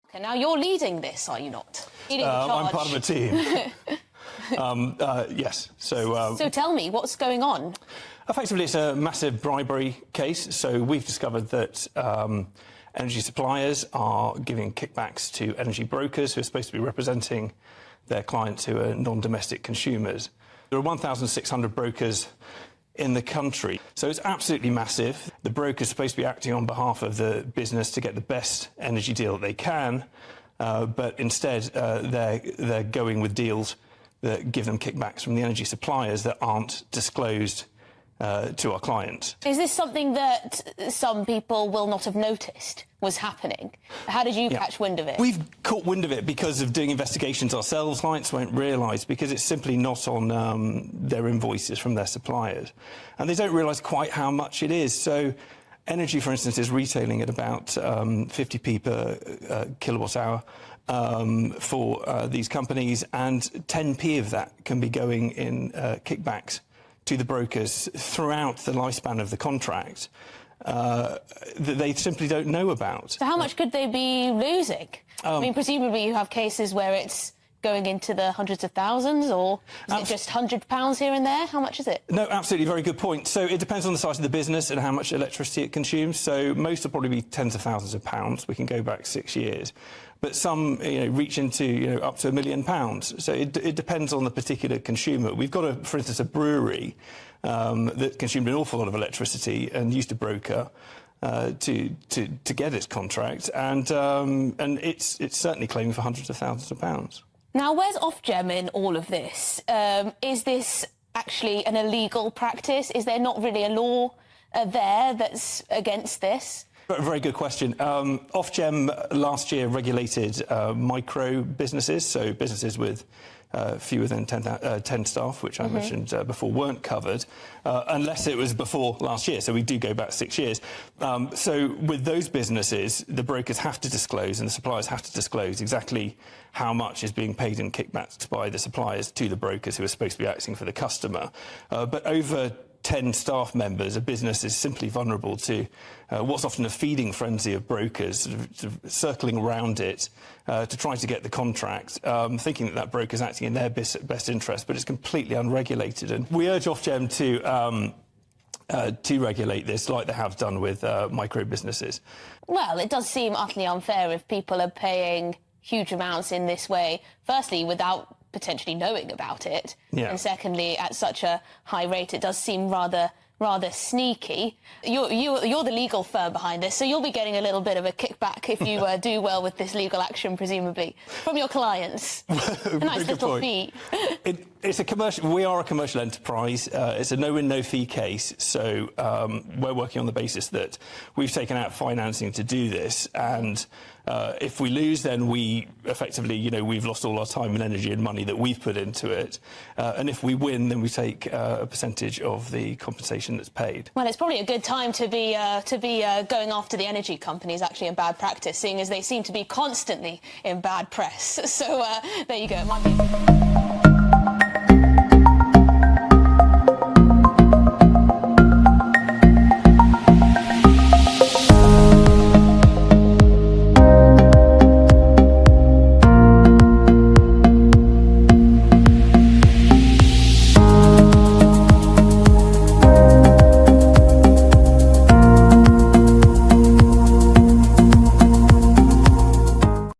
Okay, now you're leading this, are you not? Leading the charge. I'm part of a team. Yes. So tell me, what's going on? Effectively, it's a massive bribery case. So we've discovered that energy suppliers are giving kickbacks to energy brokers who are supposed to be representing their clients who are non-domestic consumers. There are 1,600 brokers in the country, so it's absolutely massive. The broker's supposed to be acting on behalf of the business to get the best energy deal that they can, but instead they're going with deals that give them kickbacks from the energy suppliers that aren't disclosed to our clients. Is this something that some people will not have noticed was happening? How did you catch wind of it? We've caught wind of it because of doing investigations ourselves. Clients won't realise because it's simply not on their invoices from their suppliers. And they don't realise quite how much it is. So energy, for instance, is retailing at about 50p per kilowatt hour for these companies, and 10p of that can be going in kickbacks to the brokers throughout the lifespan of the contract that they simply don't know about. So how much could they be losing? I mean, presumably you have cases where it's going into the hundreds of thousands, or is it just £100 here and there? How much is it? No, absolutely, very good point. So it depends on the size of the business and how much electricity it consumes. So most will probably be tens of thousands of pounds. We can go back 6 years. But some, reach into, up to £1 million. So it depends on the particular consumer. We've got, for instance, a brewery that consumed an awful lot of electricity and used a broker to get its contract, and it's certainly claiming for hundreds of thousands of pounds. Now, where's Ofgem in all of this? Is this actually an illegal practice? Is there not really a law there that's against this? Very good question. Ofgem last year regulated micro businesses, so businesses with fewer than 10 staff, which I mentioned before, weren't covered, unless it was before last year. So we do go back 6 years. So with those businesses, the brokers have to disclose and the suppliers have to disclose exactly how much is being paid in kickbacks by the suppliers to the brokers who are supposed to be acting for the customer. But over 10 staff members, a business is simply vulnerable to what's often a feeding frenzy of brokers, sort of circling around it to try to get the contract, thinking that broker's acting in their best interest, but it's completely unregulated. And we urge Ofgem to regulate this like they have done with micro businesses. Well, it does seem utterly unfair if people are paying huge amounts in this way, firstly, without potentially knowing about it, and secondly, at such a high rate. It does seem rather sneaky. You're the legal firm behind this, so you'll be getting a little bit of a kickback if you do well with this legal action, presumably, from your clients. A nice little fee. It's a commercial. We are a commercial enterprise. It's a no-win, no-fee case. So we're working on the basis that we've taken out financing to do this, and if we lose, then we effectively, we've lost all our time and energy and money that we've put into it. And if we win, then we take a percentage of the compensation that's paid. Well, it's probably a good time to be going after the energy companies, actually, in bad practice, seeing as they seem to be constantly in bad press. So there you go. It might be